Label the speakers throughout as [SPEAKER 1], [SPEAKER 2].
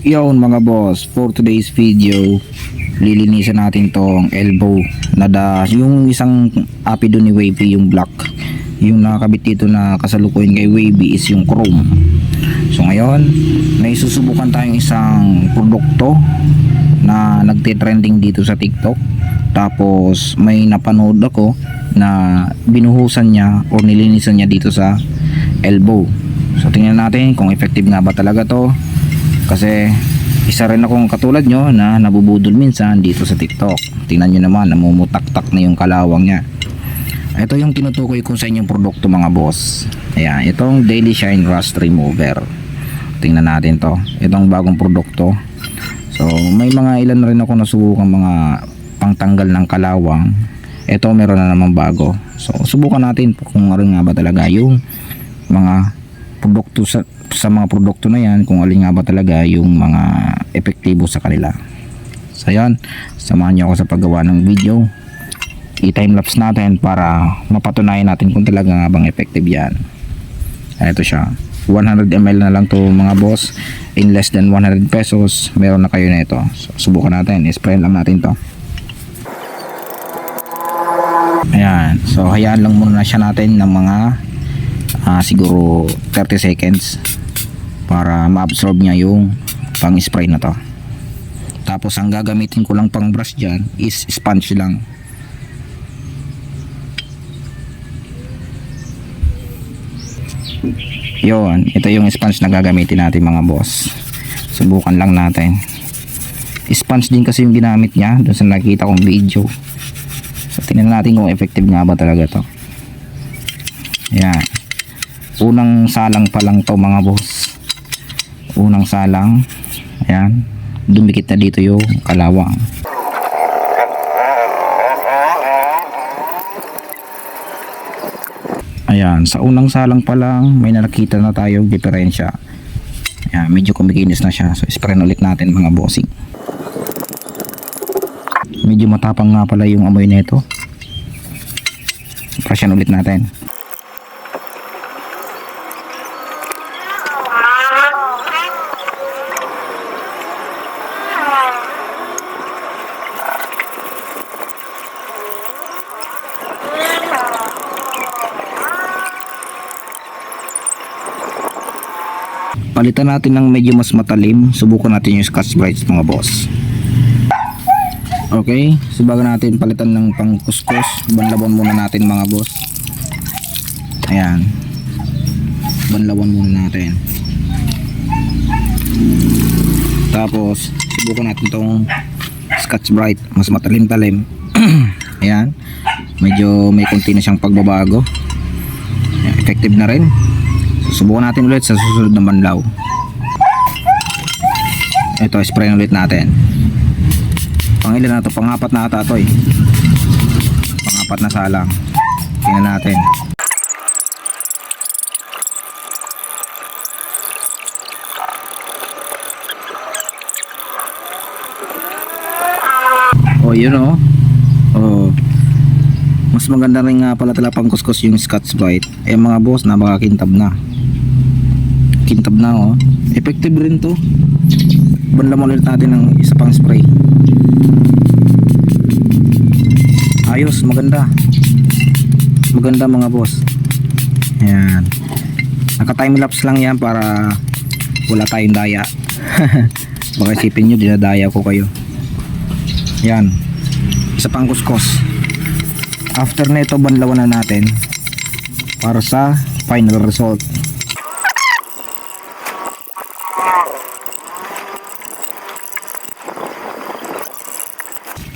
[SPEAKER 1] Yon mga boss, for today's video, lilinisan natin tong elbow na yung isang apido ni Wavy, yung black. Yung nakakabit dito na kasalukuyan kay Wavy is yung chrome. So ngayon, may susubukan tayong isang produkto na nagte-trending dito sa TikTok. Tapos may napanood ako na binuhusan niya o nilinisan niya dito sa elbow. So tingnan natin kung effective nga ba talaga to. Kasi isa rin akong katulad nyo na nabubudol minsan dito sa TikTok. Tingnan nyo naman, namumutak-tak na yung kalawang nya. Ito yung tinutukoy ko sa inyong produkto mga boss. Ayan, itong Daily Shine Rust Remover. Tingnan natin to. Itong bagong produkto. So may mga ilan na rin ako nasubukan mga pangtanggal ng kalawang. Ito meron na naman bago. So subukan natin kung ano nga ba talaga yung mga produkto sa mga produkto na yan, kung alin nga ba talaga yung mga epektibo sa kanila. So yan, samahan nyo ako sa paggawa ng video. I-timelapse natin para mapatunayan natin kung talaga nga bang effective yan. Ito siya, 100 ml na lang to mga boss, in less than 100 pesos meron na kayo na ito. So subukan natin, i-spray lang natin to. Ayan, so hayaan lang muna siya natin ng mga siguro 30 seconds para ma-absorb niya yung pang spray na to. Tapos ang gagamitin ko lang pang brush dyan is sponge lang. Yon, ito yung sponge na gagamitin natin mga boss. Subukan lang natin. Sponge din kasi yung ginamit niya doon sa nakita kong video. So tingnan natin kung effective nga ba talaga to. Yan, unang salang pa lang to mga boss. Unang salang. Ayan, dumikit na dito yung kalawang. Ayan, sa unang salang pa lang may nakita na tayong diferensya. Ayan, medyo kumikinis na siya. So spray ulit natin mga bossing. Medyo matapang nga pala yung amoy nito. Brushan ulit natin. Palitan natin ng medyo mas matalim. Subukan natin yung Scotch-Brite mga boss. Okay, subukan natin palitan ng pangkuskus. Banlawan muna natin mga boss. Ayan, banlawan muna natin. Tapos subukan natin tong Scotch-Brite, mas matalim-talim. Ayan, medyo may konti na siyang pagbabago. Ayan, effective na rin. Subukan natin ulit sa susunod na banlaw. Ito, spray ulit natin. Pangilan na ito? Pangapat na ata ito eh. Pangapat na salang. Tingnan natin. Oh, yun oh. Oh. Mas maganda rin nga pala talaga pang kuskus yung Scotch-Brite. Eh mga boss, napakakintab na. Kintab na oh. Effective rin to. Banlaman ulit natin ng isa pang spray. Ayos, maganda. Maganda mga boss. Ayan. Naka timelapse lang yan para wala tayong daya. Baka isipin nyo dinadaya ko kayo. Ayan, isa pang kuskus. After na ito, banlawan na natin para sa final result.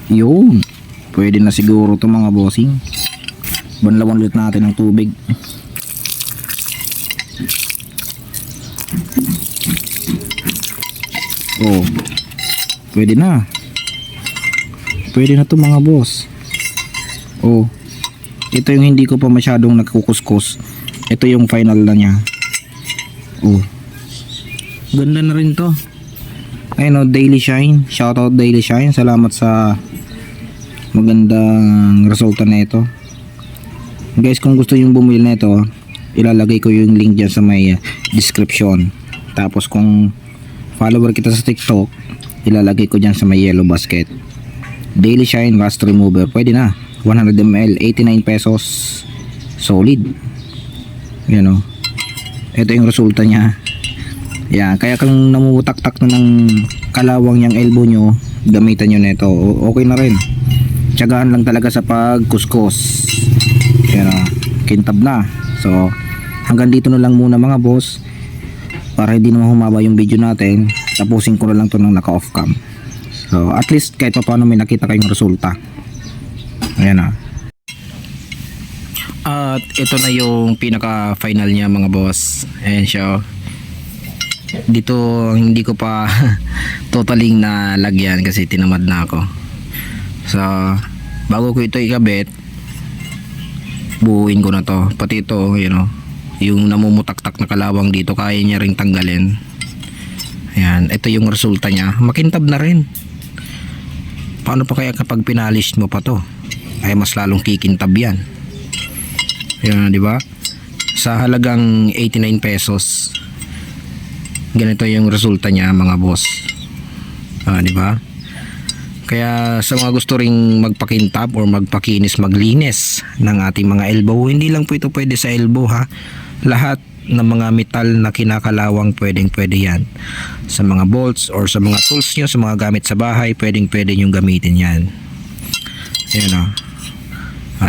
[SPEAKER 1] Yun, pwede na siguro to mga bossing. Banlawan ulit natin ng tubig. Oh, pwede na. Pwede na to mga boss. Oh, ito yung hindi ko pa masyadong nagkukuskus. Ito yung final na niya. Oh, ganda na rin to. Ayun o, Daily Shine. Shoutout Daily Shine. Salamat sa magandang resulta na ito. Guys, kung gusto yung bumili na ito, ilalagay ko yung link dyan sa may description. Tapos kung follower kita sa TikTok, ilalagay ko dyan sa may yellow basket. Daily Shine Rust Remover, pwede na. 100 ml, 89 pesos. Solid. Yan o. Ito yung resulta niya. Yan, kaya kung namumutak-tak na ng kalawang yung elbow nyo, gamitan nyo nito. Okay na rin. Tiyagaan lang talaga sa pagkuskus. Yan o, kintab na. So, hanggang dito na lang muna mga boss. Para hindi naman humaba yung video natin, tapusin ko na lang to ng naka-off cam. So, at least kahit pa paano may nakita kayong resulta. Ayan na. At ito na yung pinaka final niya mga boss. Ayan siya. Dito hindi ko pa totaling nalagyan kasi tinamad na ako. So, bago ko ito ikabit, buuin ko na to. Pati ito, you know, yung namumutak-tak na kalawang dito, kaya niya ring tanggalin. Ayan, ito yung resulta niya. Makintab na rin. Paano pa kaya kapag pinalish mo pa to? Ay mas lalong kikintab yan. Ayan, di ba? Sa halagang 89 pesos, ganito yung resulta niya mga boss. Di ba? Kaya sa mga gusto ring magpakintab or magpakinis, maglinis ng ating mga elbow, hindi lang po ito pwede sa elbow ha. Lahat ng mga metal na kinakalawang pwede yan. Sa mga bolts or sa mga tools nyo, sa mga gamit sa bahay, pwede yung gamitin yan. Ayan o.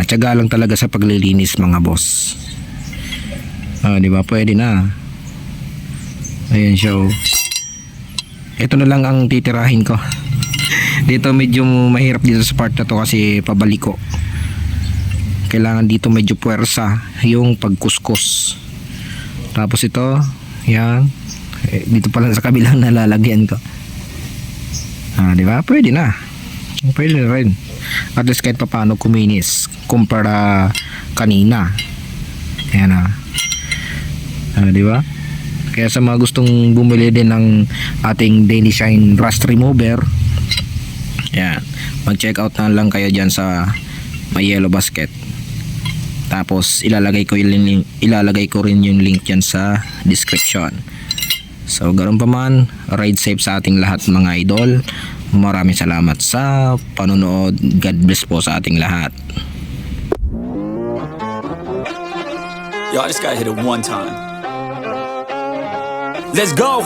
[SPEAKER 1] Tiyaga lang talaga sa paglilinis mga boss. Di ba? Pwede na. Ayan siya o. Ito na lang ang titirahin ko. Dito medyo mahirap dito sa part na to kasi pabaliko. Kailangan dito medyo puwersa yung pagkuskus. Tapos ito, yan. Dito pala sa kabilang nalalagyan ko. Di ba? Pwede na. Pwede na rin. At least kahit paano kuminis kumpara kanina. Ayan na. Di ba? Kaya sa mga gustong bumili din ng ating Daily Shine Rust Remover, yan, mag-check out na lang kayo dyan sa may yellow basket. Tapos ilalagay ko rin yung link dyan sa description. So ganoon pa man, ride safe sa ating lahat mga idol. Maraming salamat sa panonood. God bless po sa ating lahat.
[SPEAKER 2] Yo, I just got hit it one time. Let's go!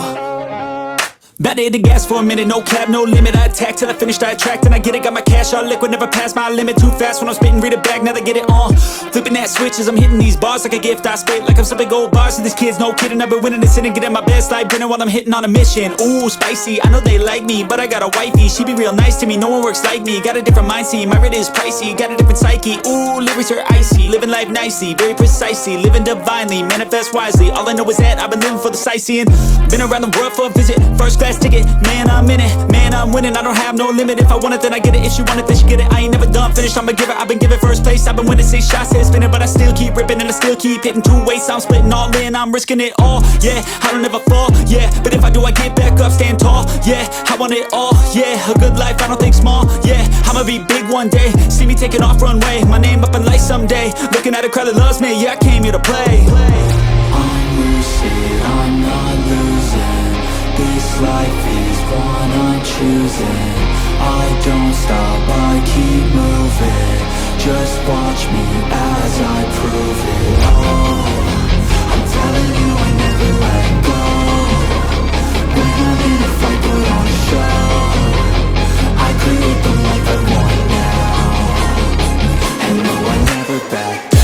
[SPEAKER 2] About to hit the gas for a minute, no cap, no limit. I attack till I finish, I attract and I get it. Got my cash all liquid, never pass my limit. Too fast when I'm spitting, read it back, now they get it on. Flipping that switch as I'm hitting these bars like a gift. I spit like I'm some big old bars. And these kids, no kidding, I've been winning this and getting my best life dinner while I'm hitting on a mission. Ooh, spicy, I know they like me, but I got a wifey. She be real nice to me, no one works like me. Got a different mind, see, my rate is pricey. Got a different psyche, ooh, lyrics are icy. Living life nicely, very precisely. Living divinely, manifest wisely. All I know is that I've been living for the sightseeing. Been around the world for a visit, first class ticket. Man, I'm in it, man, I'm winning. I don't have no limit. If I want it, then I get it. If she want it, then she get it. I ain't never done finished, I'm a giver. I've been giving first place. I've been winning 6 shots, head spinning, but I still keep ripping and I still keep hitting 2 ways. I'm splitting all in, I'm risking it all. Yeah, I don't ever fall. Yeah, but if I do, I get back up, stand tall. Yeah, I want it all. Yeah, a good life, I don't think small. Yeah, I'ma be big one day. See me taking off runway, my name up in lights someday. Looking at a crowd that loves me. Yeah, I came here to play.
[SPEAKER 3] I'm lucid, I'm not losing. This life is one I'm choosing. I don't stop, I keep moving. Just watch me as I prove it. Oh, I'm telling you I never let go. When I'm in a fight, put on a show. I create the life I want now. And no, I never back down.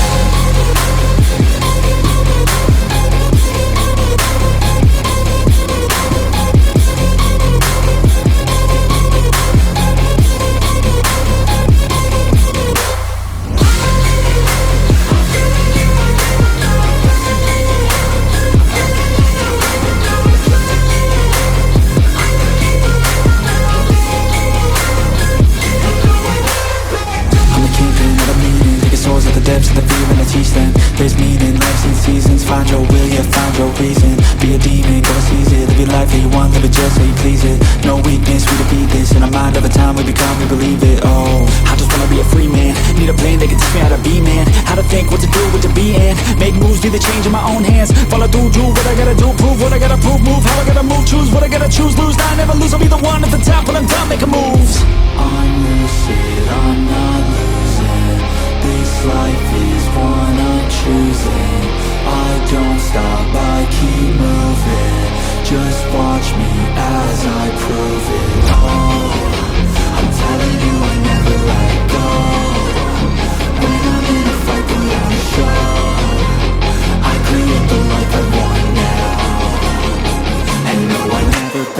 [SPEAKER 3] There's meaning, lives and seasons. Find your will, yeah, find your reason. Be a demon, go seize it. Live your life that you want, live it just so you please it. No weakness, we defeat this. In our mind, over time, we become, we believe it. Oh, I just wanna be a free man. Need a plan that can teach me how to be man. How to think, what to do, what to be in. Make moves, be the change in my own hands. Follow through, do what I gotta do. Prove what I gotta prove, move how I gotta move. Choose what I gotta choose.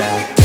[SPEAKER 3] back